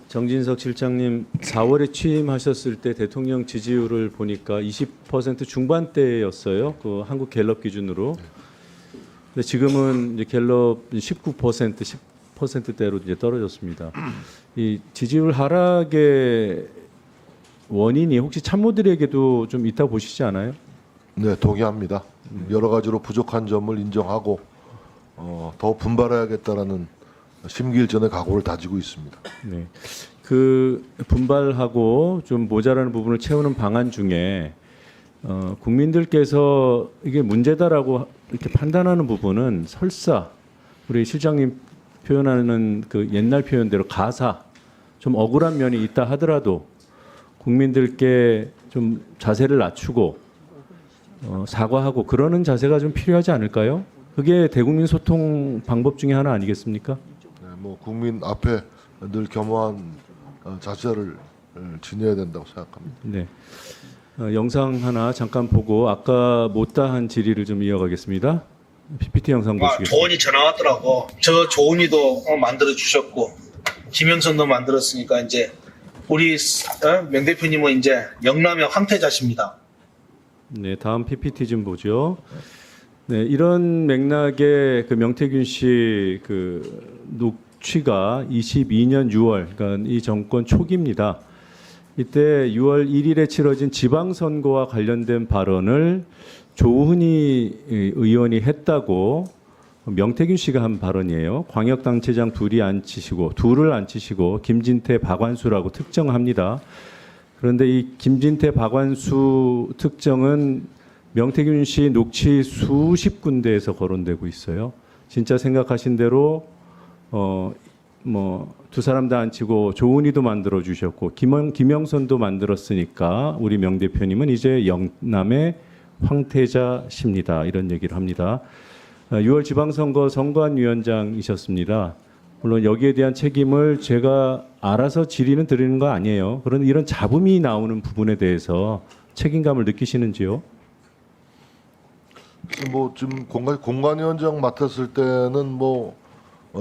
정진석 실장님 4월에 취임하셨을 때 대통령 지지율을 보니까 20% 중반대였어요. 그 한국 갤럽 기준으로. 근데 지금은 이제 갤럽 19%, 10%대로 이제 떨어졌습니다. 이 지지율 하락의 원인이 혹시 참모들에게도 좀 있다 보시지 않아요? 네, 동의합니다. 여러 가지로 부족한 점을 인정하고 더 분발해야겠다라는 심기일전의 각오를 다지고 있습니다. 네. 그 분발하고 좀 모자라는 부분을 채우는 방안 중에 국민들께서 이게 문제다라고 이렇게 판단하는 부분은 설사 우리 실장님 표현하는 그 옛날 표현대로 가사 좀 억울한 면이 있다 하더라도 국민들께 좀 자세를 낮추고 사과하고 그러는 자세가 좀 필요하지 않을까요? 그게 대국민 소통 방법 중에 하나 아니겠습니까? 네, 뭐 국민 앞에 늘 겸허한 자세를 지녀야 된다고 생각합니다. 네. 영상 하나 잠깐 보고 아까 못다한 질의를 좀 이어가겠습니다. PPT 영상 보시겠습니다. 조은이 전화 왔더라고. 저 조은이도 만들어 주셨고 김영선도 만들었으니까 이제 우리 명 대표님은 이제 영남의 황태자십니다. 네, 다음 PPT 좀 보죠. 네, 이런 맥락의 그 명태균 씨 그 녹취가 22년 6월, 그러니까 이 정권 초기입니다. 이때 6월 1일에 치러진 지방선거와 관련된 발언을 조은희 의원이 했다고 명태균 씨가 한 발언이에요. 광역단체장 둘을 앉히시고 김진태, 박완수라고 특정합니다. 그런데 이 김진태, 박완수 특정은 명태균 씨 녹취 수십 군데에서 거론되고 있어요. 진짜 생각하신 대로 두 사람 다 앉히고 조은희도 만들어 주셨고 김영선도 만들었으니까 우리 명 대표님은 이제 영남의 황태자십니다. 이런 얘기를 합니다. 6월 지방선거 선관위원장이셨습니다. 물론 여기에 대한 책임을 제가 알아서 질의는 드리는 거 아니에요. 그런데 이런 잡음이 나오는 부분에 대해서 책임감을 느끼시는지요? 뭐 지금 공관위원장 맡았을 때는 뭐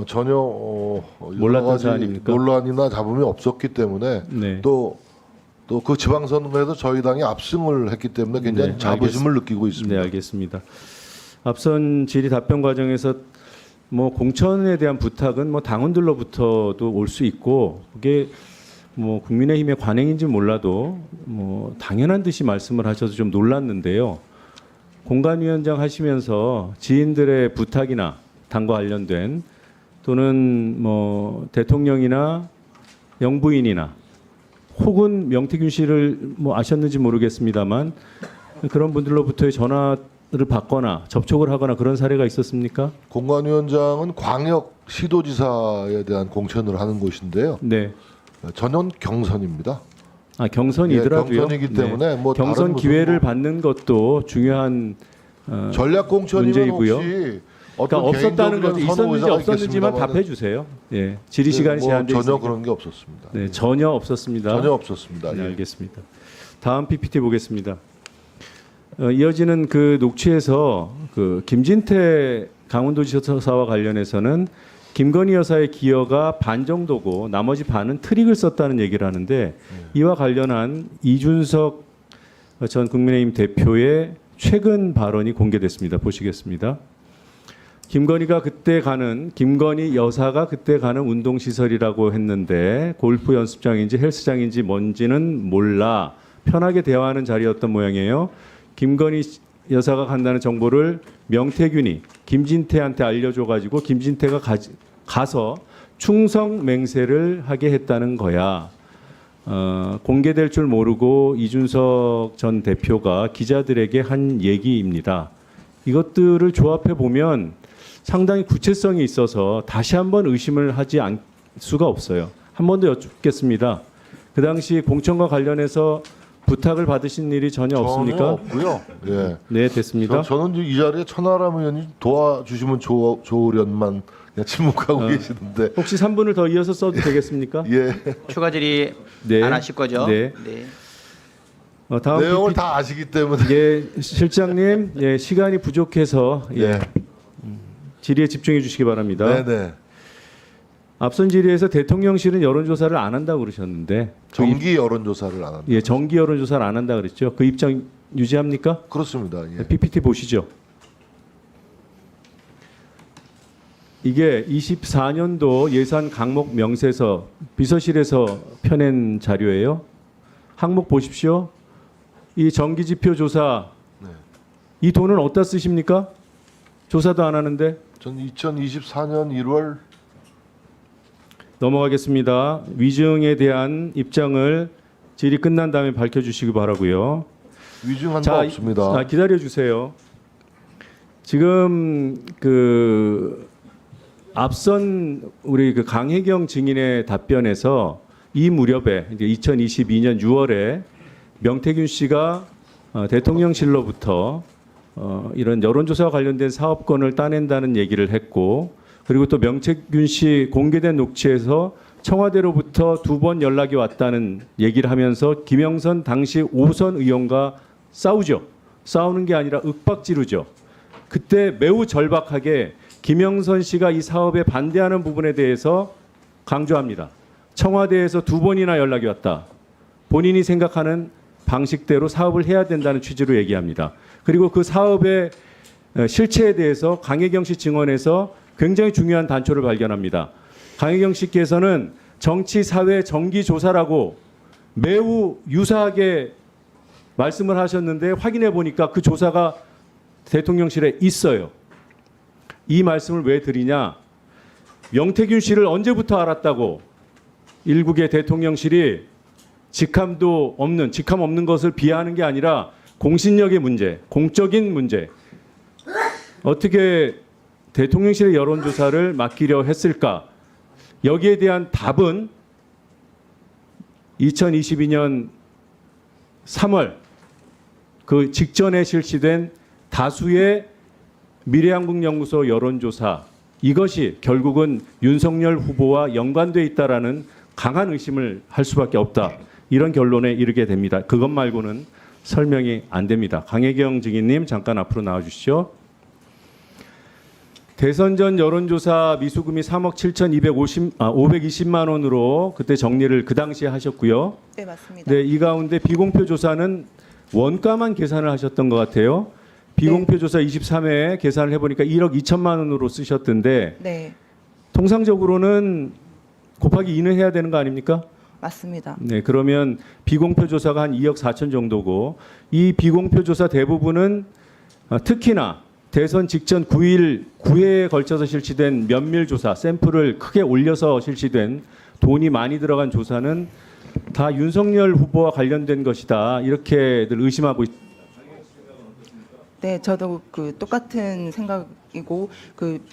전혀 여러 몰랐던 가지 사안입니까? 논란이나 잡음이 없었기 때문에 네. 또 그 지방선거에서 저희 당이 압승을 했기 때문에 굉장히 네, 자부심을 느끼고 있습니다. 네, 알겠습니다. 앞선 질의 답변 과정에서 뭐 공천에 대한 부탁은 뭐 당원들로부터도 올 수 있고 그게 뭐 국민의힘의 관행인지 몰라도 뭐 당연한 듯이 말씀을 하셔서 좀 놀랐는데요. 공관위원장 하시면서 지인들의 부탁이나 당과 관련된 또는 뭐 대통령이나 영부인이나 혹은 명태균 씨를 뭐 아셨는지 모르겠습니다만 그런 분들로부터의 전화를 받거나 접촉을 하거나 그런 사례가 있었습니까? 공관위원장은 광역 시도지사에 대한 공천을 하는 곳인데요. 네. 전원 경선입니다. 아, 경선이더라도요. 예, 경선이기 때문에 뭐 경선 다른 무슨 기회를 뭐 받는 것도 중요한 전략 공천이면 문제이고요. 혹시 그러니까 어떤 없었다는 거죠. 개인적인 선호 있었는지 의사가 없었는지만 있겠습니다마는 답해 주세요. 예. 질의 시간이 뭐 제한돼 전혀 있으니까. 그런 게 없었습니다. 네, 전혀 없었습니다. 전혀 없었습니다. 네, 예. 알겠습니다. 다음 PPT 보겠습니다. 이어지는 그 녹취에서 그 김진태 강원도지사와 관련해서는 김건희 여사의 기여가 반 정도고 나머지 반은 트릭을 썼다는 얘기를 하는데 이와 관련한 이준석 전 국민의힘 대표의 최근 발언이 공개됐습니다. 보시겠습니다. 김건희 여사가 그때 가는 운동시설이라고 했는데 골프 연습장인지 헬스장인지 뭔지는 몰라. 편하게 대화하는 자리였던 모양이에요. 김건희 여사가 간다는 정보를 명태균이 김진태한테 알려줘가지고 김진태가 가서 충성 맹세를 하게 했다는 거야. 공개될 줄 모르고 이준석 전 대표가 기자들에게 한 얘기입니다. 이것들을 조합해 보면 상당히 구체성이 있어서 다시 한번 의심을 하지 않을 수가 없어요. 한 번 더 여쭙겠습니다. 그 당시 공천과 관련해서 부탁을 받으신 일이 전혀 없습니까? 없고요. 예. 네, 됐습니다. 저는 이 자리에 천하람 의원이 도와주시면 좋으련만 그냥 침묵하고 계시는데. 혹시 3분을 더 이어서 써도 되겠습니까? 예. 추가 질의 네. 안 하실 거죠? 네. 다음 내용을 PPT. 다 아시기 때문에. 예, 실장님, 예, 시간이 부족해서 예, 예. 질의에 집중해 주시기 바랍니다. 네네. 앞선 질의에서 대통령실은 여론조사를 안 한다고 그러셨는데 정기 여론조사를 안 합니다. 예, 정기 여론조사를 안 한다 그랬죠. 그 입장 유지합니까? 그렇습니다. 예. PPT 보시죠. 이게 24년도 예산 강목 명세서 비서실에서 펴낸 자료예요. 항목 보십시오. 이 정기지표 조사 네. 이 돈은 어디다 쓰십니까? 조사도 안 하는데. 전 2024년 1월 넘어가겠습니다. 위증에 대한 입장을 질의 끝난 다음에 밝혀주시기 바라고요. 위증한 바 없습니다. 자, 기다려 주세요. 지금 그 앞선 우리 그 강혜경 증인의 답변에서 이 무렵에 이제 2022년 6월에 명태균 씨가 대통령실로부터 이런 여론조사와 관련된 사업권을 따낸다는 얘기를 했고, 그리고 또 명태균 씨 공개된 녹취에서 청와대로부터 2번 연락이 왔다는 얘기를 하면서 김영선 당시 5선 의원과 싸우죠. 싸우는 게 아니라 윽박지르죠. 그때 매우 절박하게 김영선 씨가 이 사업에 반대하는 부분에 대해서 강조합니다. 청와대에서 2번이나 연락이 왔다. 본인이 생각하는 방식대로 사업을 해야 된다는 취지로 얘기합니다. 그리고 그 사업의 실체에 대해서 강혜경 씨 증언에서 굉장히 중요한 단초를 발견합니다. 강혜경 씨께서는 정치, 사회, 정기 조사라고 매우 유사하게 말씀을 하셨는데 확인해 보니까 그 조사가 대통령실에 있어요. 이 말씀을 왜 드리냐? 명태균 씨를 언제부터 알았다고 일국의 대통령실이 직함 없는 것을 비하하는 게 아니라 공신력의 문제, 공적인 문제. 어떻게 대통령실의 여론조사를 맡기려 했을까? 여기에 대한 답은 2022년 3월 그 직전에 실시된 다수의 미래한국연구소 여론조사, 이것이 결국은 윤석열 후보와 연관돼 있다라는 강한 의심을 할 수밖에 없다. 이런 결론에 이르게 됩니다. 그것 말고는 설명이 안 됩니다. 강혜경 증인님 잠깐 앞으로 나와 주시죠. 대선 전 여론조사 미수금이 3억 520만 원으로 그때 정리를 그 당시에 하셨고요. 네, 맞습니다. 네, 이 가운데 비공표 조사는 원가만 계산을 하셨던 것 같아요. 비공표 조사 23회에 계산을 해보니까 1억 2천만 원으로 쓰셨던데 네, 통상적으로는 곱하기 2는 해야 되는 거 아닙니까? 맞습니다. 네, 그러면 비공표 조사가 한 2억 4천 정도고, 이 비공표 조사 대부분은 특히나 대선 직전 9회에 걸쳐서 실시된 면밀 조사, 샘플을 크게 올려서 실시된 돈이 많이 들어간 조사는 다 윤석열 후보와 관련된 것이다. 이렇게들 의심하고 있습니다. 네, 저도 그 똑같은 생각이고 그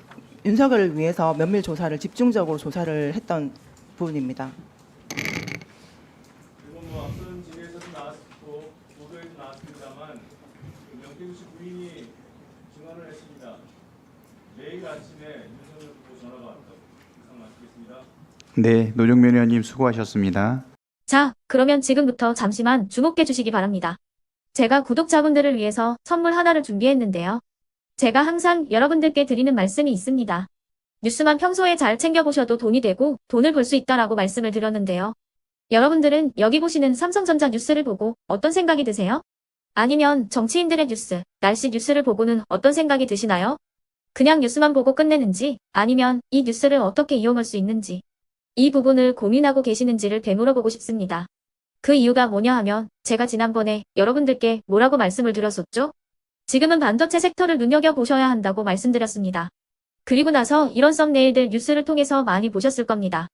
윤석열을 위해서 면밀 조사를 집중적으로 조사를 했던 부분입니다. 그리고 뭐 앞선 질의에서도 나왔고 보도에도 나왔습니다만 명태균 씨 부인이 증언을 했습니다. 매일 아침에 윤석열 후보 전화가 왔다고. 이상 마치겠습니다. 네, 노정면 의원님 수고하셨습니다. 자, 그러면 지금부터 잠시만 주목해 주시기 바랍니다. 제가 구독자분들을 위해서 선물 하나를 준비했는데요. 제가 항상 여러분들께 드리는 말씀이 있습니다. 뉴스만 평소에 잘 챙겨보셔도 돈이 되고 돈을 벌 수 있다라고 말씀을 드렸는데요. 여러분들은 여기 보시는 삼성전자 뉴스를 보고 어떤 생각이 드세요? 아니면 정치인들의 뉴스, 날씨 뉴스를 보고는 어떤 생각이 드시나요? 그냥 뉴스만 보고 끝내는지, 아니면 이 뉴스를 어떻게 이용할 수 있는지, 이 부분을 고민하고 계시는지를 되물어보고 싶습니다. 그 이유가 뭐냐 하면 제가 지난번에 여러분들께 뭐라고 말씀을 드렸었죠? 지금은 반도체 섹터를 눈여겨보셔야 한다고 말씀드렸습니다. 그리고 나서 이런 썸네일들 뉴스를 통해서 많이 보셨을 겁니다.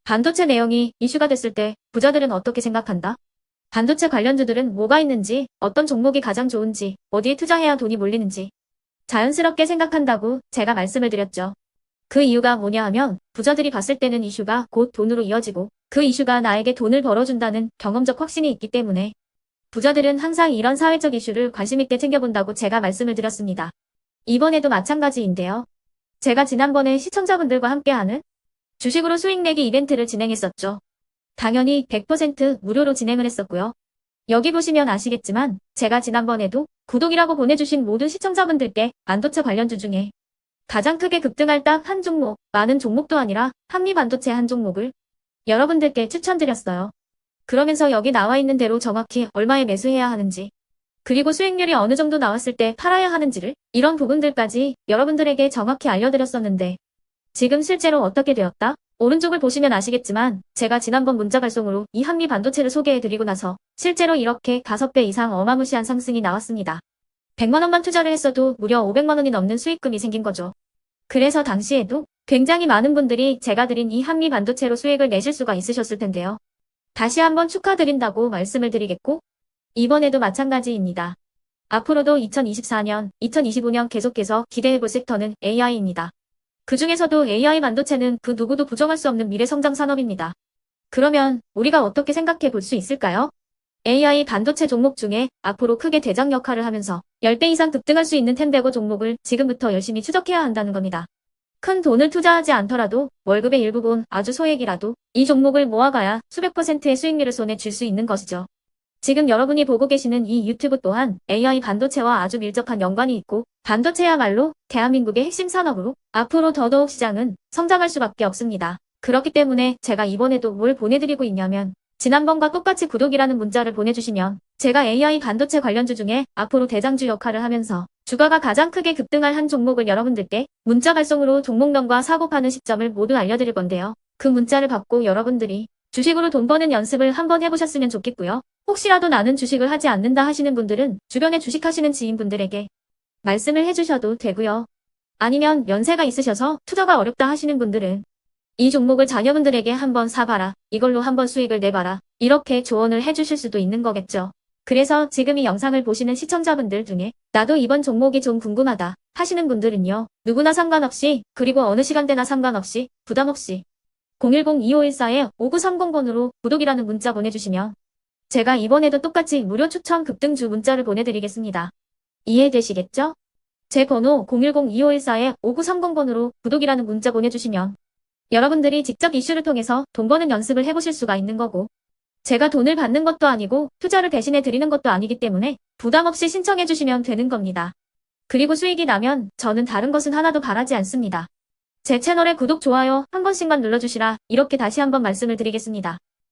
반도체 내용이 이슈가 됐을 때 부자들은 어떻게 생각한다? 반도체 관련주들은 뭐가 있는지, 어떤 종목이 가장 좋은지, 어디에 투자해야 돈이 몰리는지 자연스럽게 생각한다고 제가 말씀을 드렸죠. 그 이유가 뭐냐 하면 부자들이 봤을 때는 이슈가 곧 돈으로 이어지고 그 이슈가 나에게 돈을 벌어준다는 경험적 확신이 있기 때문에 부자들은 항상 이런 사회적 이슈를 관심 있게 챙겨본다고 제가 말씀을 드렸습니다. 이번에도 마찬가지인데요. 제가 지난번에 시청자분들과 함께하는 주식으로 수익 내기 이벤트를 진행했었죠. 당연히 100% 무료로 진행을 했었고요. 여기 보시면 아시겠지만 제가 지난번에도 구독이라고 보내주신 모든 시청자분들께 반도체 관련주 중에 가장 크게 급등할 딱 한 종목, 많은 종목도 아니라 한미반도체 한 종목을 여러분들께 추천드렸어요. 그러면서 여기 나와 있는 대로 정확히 얼마에 매수해야 하는지, 그리고 수익률이 어느 정도 나왔을 때 팔아야 하는지를, 이런 부분들까지 여러분들에게 정확히 알려드렸었는데 지금 실제로 어떻게 되었다? 오른쪽을 보시면 아시겠지만 제가 지난번 문자 발송으로 이 한미 반도체를 소개해드리고 나서 실제로 이렇게 5배 이상 어마무시한 상승이 나왔습니다. 100만 원만 투자를 했어도 무려 500만 원이 넘는 수익금이 생긴 거죠. 그래서 당시에도 굉장히 많은 분들이 제가 드린 이 한미 반도체로 수익을 내실 수가 있으셨을 텐데요. 다시 한번 축하드린다고 말씀을 드리겠고, 이번에도 마찬가지입니다. 앞으로도 2024년, 2025년 계속해서 기대해볼 섹터는 AI입니다. 그 중에서도 AI 반도체는 그 누구도 부정할 수 없는 미래성장 산업입니다. 그러면 우리가 어떻게 생각해 볼 수 있을까요? AI 반도체 종목 중에 앞으로 크게 대장 역할을 하면서 10배 이상 급등할 수 있는 텐베고 종목을 지금부터 열심히 추적해야 한다는 겁니다. 큰 돈을 투자하지 않더라도 월급의 일부분 아주 소액이라도 이 종목을 모아가야 수백 %의 수익률을 손에 쥘 수 있는 것이죠. 지금 여러분이 보고 계시는 이 유튜브 또한 AI 반도체와 아주 밀접한 연관이 있고, 반도체야말로 대한민국의 핵심 산업으로 앞으로 더더욱 시장은 성장할 수밖에 없습니다. 그렇기 때문에 제가 이번에도 뭘 보내드리고 있냐면, 지난번과 똑같이 구독이라는 문자를 보내주시면 제가 AI 반도체 관련주 중에 앞으로 대장주 역할을 하면서 주가가 가장 크게 급등할 한 종목을 여러분들께 문자 발송으로 종목명과 사고 파는 시점을 모두 알려드릴 건데요. 그 문자를 받고 여러분들이 주식으로 돈 버는 연습을 한번 해보셨으면 좋겠고요. 혹시라도 나는 주식을 하지 않는다 하시는 분들은 주변에 주식하시는 지인분들에게 말씀을 해주셔도 되고요. 아니면 연세가 있으셔서 투자가 어렵다 하시는 분들은 이 종목을 자녀분들에게 한번 사봐라, 이걸로 한번 수익을 내봐라, 이렇게 조언을 해주실 수도 있는 거겠죠. 그래서 지금 이 영상을 보시는 시청자분들 중에 나도 이번 종목이 좀 궁금하다 하시는 분들은요, 누구나 상관없이, 그리고 어느 시간대나 상관없이 부담 없이 010-2514-5930번으로 구독이라는 문자 보내주시면 제가 이번에도 똑같이 무료 추천 급등주 문자를 보내드리겠습니다. 이해되시겠죠? 제 번호 010-2514-5930번으로 구독이라는 문자 보내주시면 여러분들이 직접 이슈를 통해서 돈 버는 연습을 해보실 수가 있는 거고, 제가 돈을 받는 것도 아니고 투자를 대신해 드리는 것도 아니기 때문에 부담 없이 신청해 주시면 되는 겁니다. 그리고 수익이 나면 저는 다른 것은 하나도 바라지 않습니다. 제 채널에 구독, 좋아요 한 번씩만 눌러주시라, 이렇게 다시 한번 말씀을 드리겠습니다.